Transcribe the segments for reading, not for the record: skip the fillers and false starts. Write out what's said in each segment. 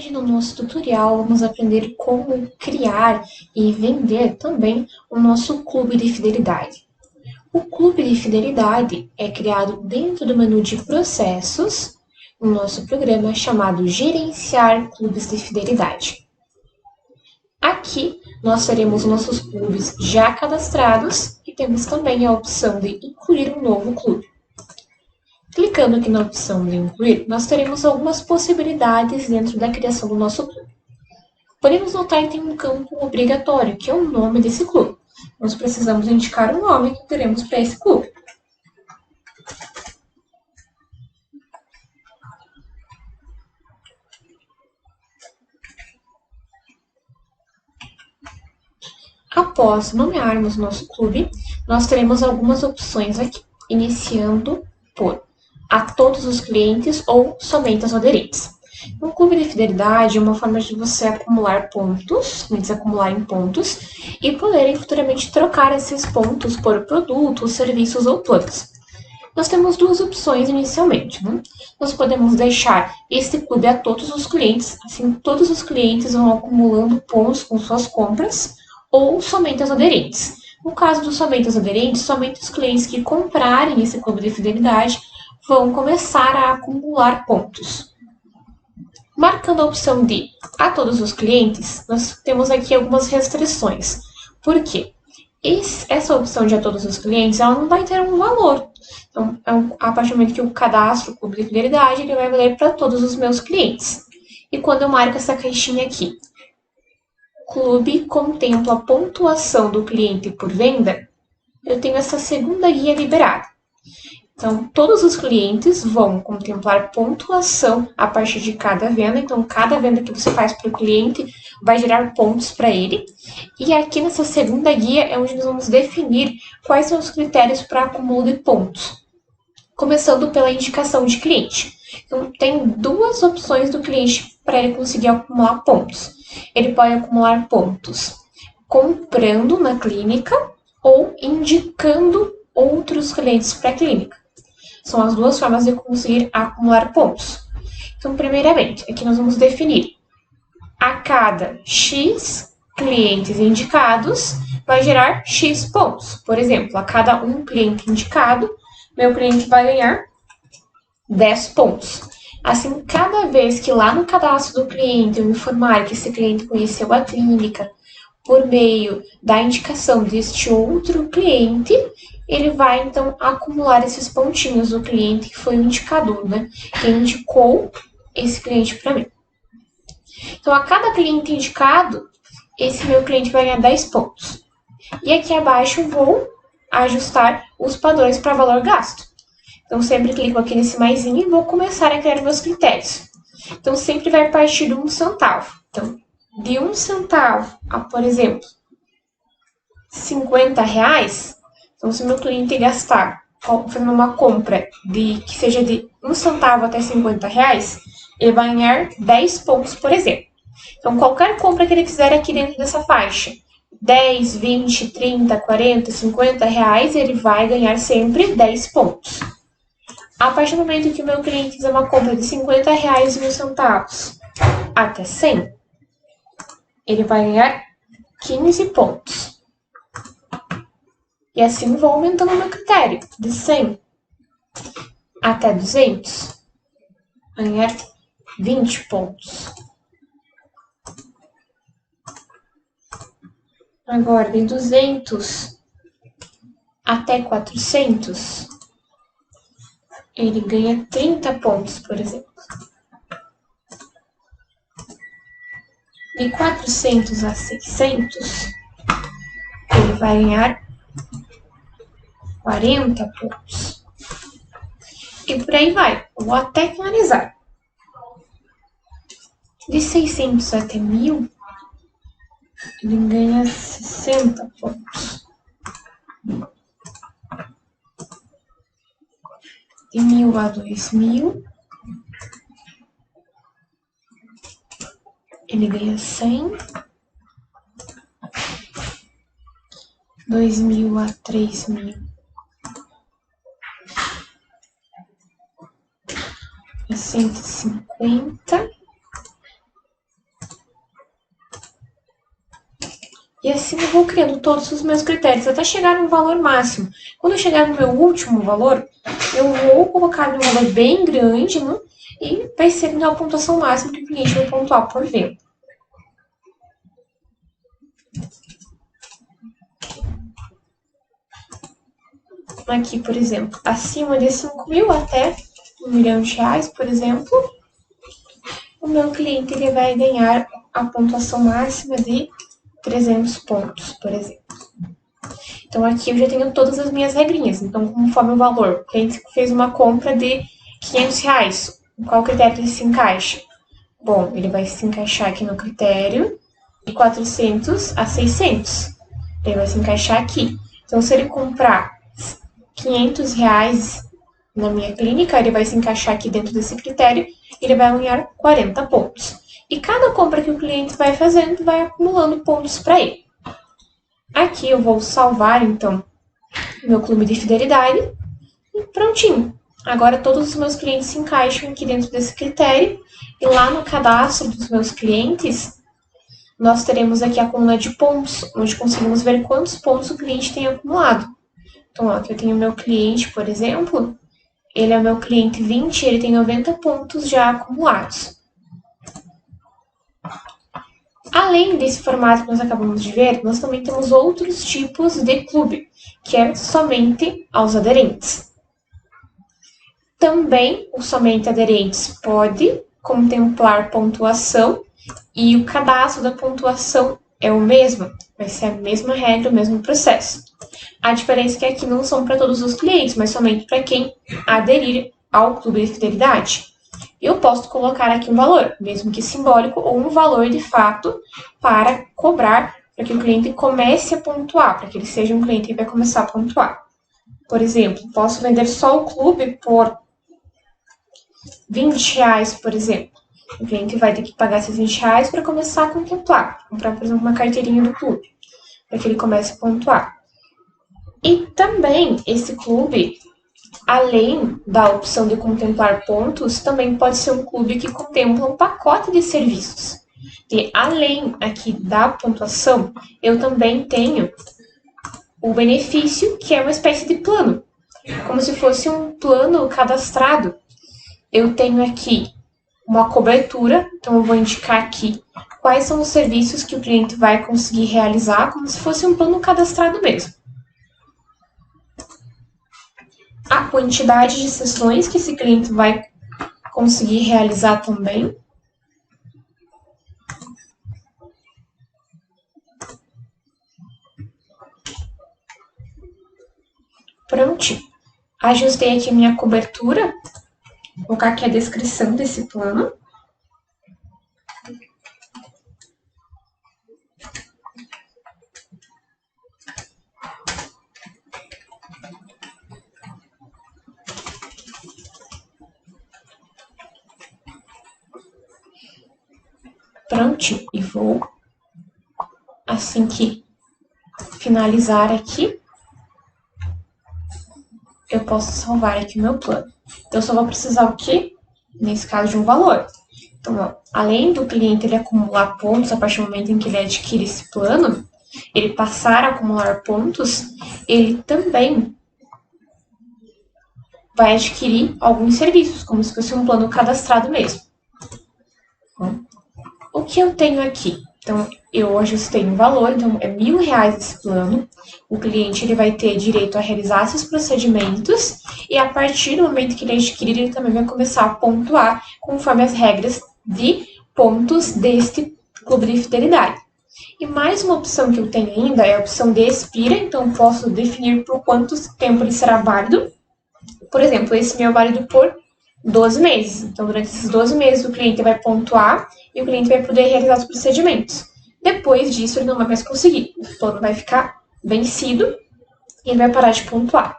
Hoje, no nosso tutorial, vamos aprender como criar e vender também o nosso clube de fidelidade. O clube de fidelidade é criado dentro do menu de processos, no nosso programa chamado Gerenciar Clubes de Fidelidade. Aqui, nós teremos nossos clubes já cadastrados e temos também a opção de incluir um novo clube. Clicando aqui na opção de incluir, nós teremos algumas possibilidades dentro da criação do nosso clube. Podemos notar que tem um campo obrigatório, que é o nome desse clube. Nós precisamos indicar o nome que queremos para esse clube. Após nomearmos nosso clube, nós teremos algumas opções aqui, iniciando por a todos os clientes ou somente aos aderentes. Um clube de fidelidade é uma forma de você acumular pontos, clientes acumularem pontos, e poderem futuramente trocar esses pontos por produtos, serviços ou planos. Nós temos duas opções inicialmente, né? Nós podemos deixar este clube a todos os clientes, assim todos os clientes vão acumulando pontos com suas compras, ou somente aos aderentes. No caso dos somente aos aderentes, somente os clientes que comprarem esse clube de fidelidade vão começar a acumular pontos. Marcando a opção de a todos os clientes, nós temos aqui algumas restrições. Por quê? Essa opção de a todos os clientes, ela não vai ter um valor. Então, a partir do momento que eu cadastro o clube de fidelidade, ele vai valer para todos os meus clientes. E quando eu marco essa caixinha aqui, clube contempla a pontuação do cliente por venda, eu tenho essa segunda guia liberada. Então, todos os clientes vão contemplar pontuação a partir de cada venda. Então, cada venda que você faz para o cliente vai gerar pontos para ele. E aqui nessa segunda guia é onde nós vamos definir quais são os critérios para acúmulo de pontos. Começando pela indicação de cliente. Então, tem duas opções do cliente para ele conseguir acumular pontos. Ele pode acumular pontos comprando na clínica ou indicando outros clientes para a clínica. São as duas formas de conseguir acumular pontos. Então, primeiramente, aqui nós vamos definir a cada X clientes indicados, vai gerar X pontos. Por exemplo, a cada um cliente indicado, meu cliente vai ganhar 10 pontos. Assim, cada vez que lá no cadastro do cliente eu informar que esse cliente conheceu a clínica por meio da indicação deste outro cliente, ele vai, então, acumular esses pontinhos do cliente que foi o indicador, né? Quem indicou esse cliente para mim. Então, a cada cliente indicado, esse meu cliente vai ganhar 10 pontos. E aqui abaixo eu vou ajustar os padrões para valor gasto. Então, sempre clico aqui nesse maisinho e vou começar a criar meus critérios. Então, sempre vai partir de 1 centavo. Então, de 1 centavo a, por exemplo, 50 reais, então se meu cliente gastar fazendo uma compra que seja de 1 centavo até 50 reais, ele vai ganhar 10 pontos, por exemplo. Então, qualquer compra que ele fizer aqui dentro dessa faixa, 10, 20, 30, 40, 50 reais, ele vai ganhar sempre 10 pontos. A partir do momento que o meu cliente fizer uma compra de 50 reais e 1 centavos até 100, ele vai ganhar 15 pontos. E assim vou aumentando o meu critério. De 100 até 200, vai ganhar 20 pontos. Agora, de 200 até 400, ele ganha 30 pontos, por exemplo. De 400 a 600, ele vai ganhar 40 pontos. E por aí vai. Vou até finalizar. De 600 até 1000, ele ganha 60 pontos. De 1000 a 2000, ele ganha 100. 2000 a 3000, é 150. E assim eu vou criando todos os meus critérios até chegar no valor máximo. Quando eu chegar no meu último valor, eu vou colocar um valor bem grande, né? E vai ser a pontuação máxima que o cliente vai pontuar por venda. Aqui, por exemplo, acima de 5.000 até R$ 1.000.000, por exemplo, o meu cliente ele vai ganhar a pontuação máxima de 300 pontos, por exemplo. Então, aqui eu já tenho todas as minhas regrinhas. Então, conforme o valor, o cliente fez uma compra de R$ 500, qual critério ele se encaixa? Bom, ele vai se encaixar aqui no critério de 400 a 600. Ele vai se encaixar aqui. Então, se ele comprar R$ 500 na minha clínica, ele vai se encaixar aqui dentro desse critério e ele vai ganhar 40 pontos. E cada compra que o cliente vai fazendo, vai acumulando pontos para ele. Aqui eu vou salvar, então, meu clube de fidelidade e prontinho. Agora todos os meus clientes se encaixam aqui dentro desse critério e lá no cadastro dos meus clientes, nós teremos aqui a coluna de pontos, onde conseguimos ver quantos pontos o cliente tem acumulado. Então, aqui eu tenho o meu cliente, por exemplo, ele é o meu cliente 20, ele tem 90 pontos já acumulados. Além desse formato que nós acabamos de ver, nós também temos outros tipos de clube, que é somente aos aderentes. Também o somente aderentes pode contemplar pontuação e o cadastro da pontuação é o mesmo, vai ser a mesma regra, o mesmo processo. A diferença é que aqui não são para todos os clientes, mas somente para quem aderir ao clube de fidelidade. Eu posso colocar aqui um valor, mesmo que simbólico, ou um valor de fato para cobrar, para que o cliente comece a pontuar, para que ele seja um cliente que vai começar a pontuar. Por exemplo, posso vender só o clube por R$ 20, por exemplo. O cliente vai ter que pagar esses R$ 20 para começar a contemplar. Comprar, por exemplo, uma carteirinha do clube, para que ele comece a pontuar. E também esse clube, além da opção de contemplar pontos, também pode ser um clube que contempla um pacote de serviços. E além aqui da pontuação, eu também tenho o benefício, que é uma espécie de plano, como se fosse um plano cadastrado. Eu tenho aqui uma cobertura, então eu vou indicar aqui quais são os serviços que o cliente vai conseguir realizar, como se fosse um plano cadastrado mesmo. A quantidade de sessões que esse cliente vai conseguir realizar também. Pronto. Ajustei aqui a minha cobertura. Vou colocar aqui a descrição desse plano. Pronto. E vou, assim que finalizar aqui, eu posso salvar aqui o meu plano. Eu só vou precisar o quê? Nesse caso, de um valor. Então, ó, além do cliente ele acumular pontos a partir do momento em que ele adquire esse plano, ele passar a acumular pontos, ele também vai adquirir alguns serviços, como se fosse um plano cadastrado mesmo. Bom, o que eu tenho aqui? Então, eu ajustei um valor, então é R$ 1.000 esse plano. O cliente ele vai ter direito a realizar esses procedimentos e a partir do momento que ele adquirir, ele também vai começar a pontuar conforme as regras de pontos deste clube de fidelidade. E mais uma opção que eu tenho ainda é a opção de expira, então eu posso definir por quanto tempo ele será válido. Por exemplo, esse meu é válido por 12 meses. Então, durante esses 12 meses, o cliente vai pontuar e o cliente vai poder realizar os procedimentos. Depois disso, ele não vai mais conseguir. O plano vai ficar vencido e ele vai parar de pontuar.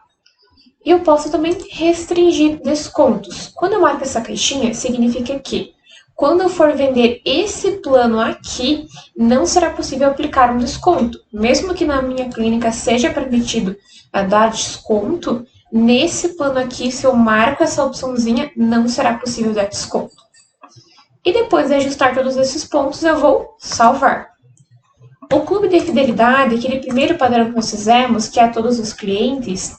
E eu posso também restringir descontos. Quando eu marco essa caixinha, significa que quando eu for vender esse plano aqui, não será possível aplicar um desconto. Mesmo que na minha clínica seja permitido dar desconto, nesse plano aqui, se eu marco essa opçãozinha, não será possível dar desconto. E depois de ajustar todos esses pontos, eu vou salvar. O clube de fidelidade, aquele primeiro padrão que nós fizemos, que é a todos os clientes,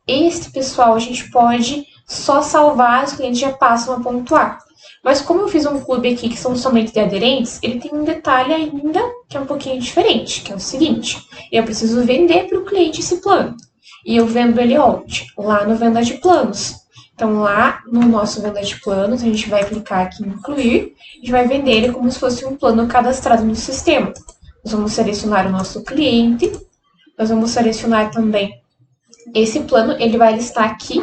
esse, pessoal, a gente pode só salvar, os clientes já passam a pontuar. Mas como eu fiz um clube aqui que são somente de aderentes, ele tem um detalhe ainda que é um pouquinho diferente, que é o seguinte: eu preciso vender para o cliente esse plano. E eu vendo ele onde? Lá no Venda de Planos. Então, lá no nosso Venda de Planos, a gente vai clicar aqui em Incluir, a gente vai vender ele como se fosse um plano cadastrado no sistema. Nós vamos selecionar o nosso cliente, nós vamos selecionar também esse plano, ele vai listar aqui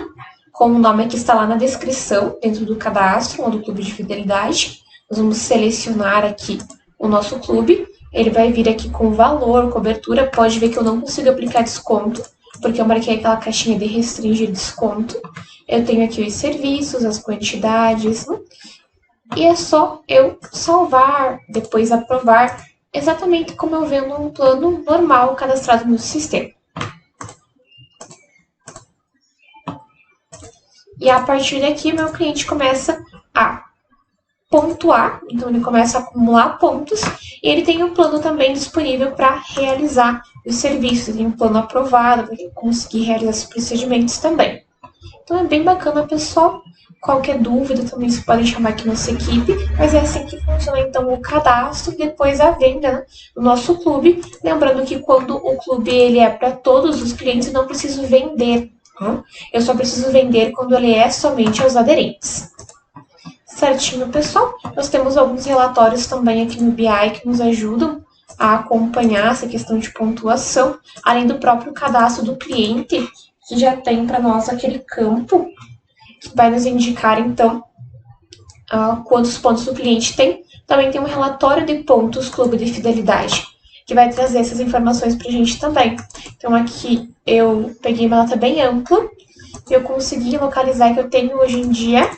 com o nome que está lá na descrição, dentro do cadastro ou do clube de fidelidade. Nós vamos selecionar aqui o nosso clube, ele vai vir aqui com valor, cobertura, pode ver que eu não consigo aplicar desconto, porque eu marquei aquela caixinha de restringir desconto. Eu tenho aqui os serviços, as quantidades, né? E é só eu salvar, depois aprovar, exatamente como eu vendo um plano normal cadastrado no sistema. E a partir daqui, meu cliente começa a pontuar, então ele começa a acumular pontos, e ele tem um plano também disponível para realizar os serviços, ele tem um plano aprovado para ele conseguir realizar esses procedimentos também. Então é bem bacana, pessoal. Qualquer dúvida também você pode chamar aqui nossa equipe, mas é assim que funciona então o cadastro e depois a venda, né, do nosso clube. Lembrando que quando o clube ele é para todos os clientes, eu não preciso vender. Eu só preciso vender quando ele é somente aos aderentes. Certinho, pessoal? Nós temos alguns relatórios também aqui no BI que nos ajudam a acompanhar essa questão de pontuação, além do próprio cadastro do cliente, que já tem para nós aquele campo que vai nos indicar, então, quantos pontos o cliente tem. Também tem um relatório de pontos Clube de Fidelidade, que vai trazer essas informações para a gente também. Então, aqui eu peguei uma nota bem ampla, e eu consegui localizar que eu tenho hoje em dia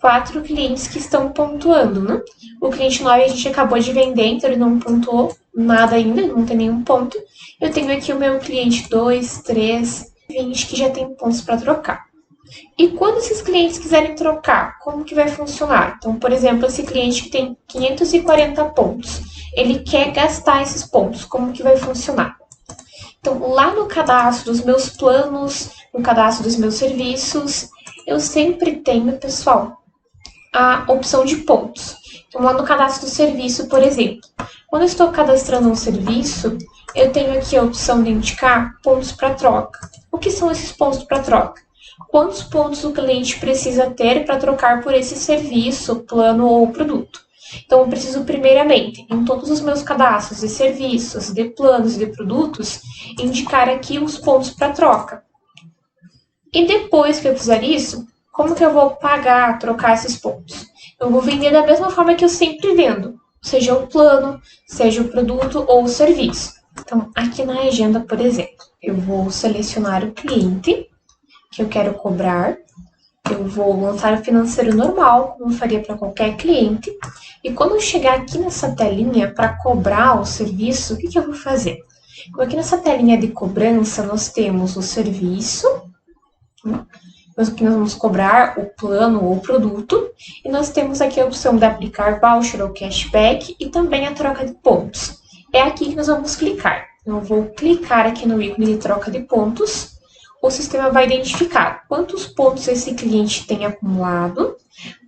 4 clientes que estão pontuando, né? O cliente 9 a gente acabou de vender, então ele não pontuou nada ainda, não tem nenhum ponto. Eu tenho aqui o meu cliente 2, 3, 20 que já tem pontos para trocar. E quando esses clientes quiserem trocar, como que vai funcionar? Então, por exemplo, esse cliente que tem 540 pontos, ele quer gastar esses pontos, como que vai funcionar? Então, lá no cadastro dos meus planos, no cadastro dos meus serviços, eu sempre tenho, pessoal, a opção de pontos. Então, lá no cadastro do serviço, por exemplo, quando eu estou cadastrando um serviço, eu tenho aqui a opção de indicar pontos para troca. O que são esses pontos para troca? Quantos pontos o cliente precisa ter para trocar por esse serviço, plano ou produto? Então, eu preciso, primeiramente, em todos os meus cadastros de serviços, de planos e de produtos, indicar aqui os pontos para troca. E depois que eu fizer isso, como que eu vou pagar, trocar esses pontos? Eu vou vender da mesma forma que eu sempre vendo, seja o plano, seja o produto ou o serviço. Então, aqui na agenda, por exemplo, eu vou selecionar o cliente que eu quero cobrar, eu vou lançar o financeiro normal, como eu faria para qualquer cliente, e quando eu chegar aqui nessa telinha para cobrar o serviço, o que eu vou fazer? Então, aqui nessa telinha de cobrança, nós temos o serviço, aqui nós vamos cobrar o plano ou o produto, e nós temos aqui a opção de aplicar voucher ou cashback e também a troca de pontos. É aqui que nós vamos clicar. Eu vou clicar aqui no ícone de troca de pontos. O sistema vai identificar quantos pontos esse cliente tem acumulado,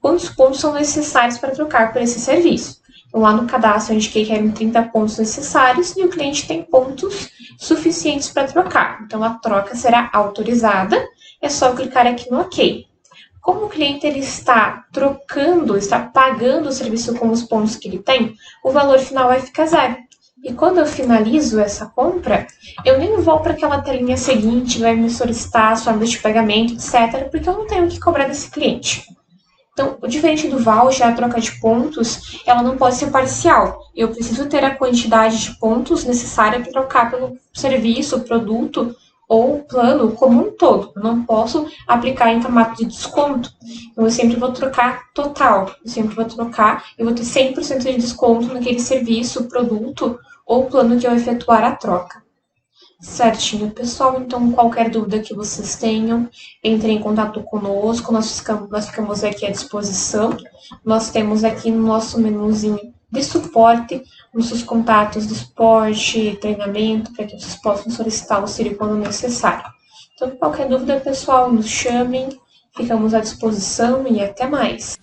quantos pontos são necessários para trocar por esse serviço. Então, lá no cadastro, eu indiquei que eram 30 pontos necessários e o cliente tem pontos suficientes para trocar. Então, a troca será autorizada, é só clicar aqui no OK. Como o cliente ele está trocando, está pagando o serviço com os pontos que ele tem, o valor final vai ficar 0. E quando eu finalizo essa compra, eu nem vou para aquela telinha seguinte, vai me solicitar as formas de pagamento, etc., porque eu não tenho que cobrar desse cliente. Então, diferente do voucher, a troca de pontos, ela não pode ser parcial. Eu preciso ter a quantidade de pontos necessária para trocar pelo serviço, produto ou plano como um todo. Eu não posso aplicar em formato de desconto. Então, eu sempre vou trocar total. Eu vou ter 100% de desconto naquele serviço, produto ou plano que eu efetuar a troca. Certinho, pessoal. Então, qualquer dúvida que vocês tenham, entrem em contato conosco. Nós ficamos aqui à disposição. Nós temos aqui no nosso menuzinho de suporte nos seus contatos de esporte, treinamento, para que vocês possam solicitar o auxílio quando necessário. Então, qualquer dúvida, pessoal, nos chamem, ficamos à disposição e até mais.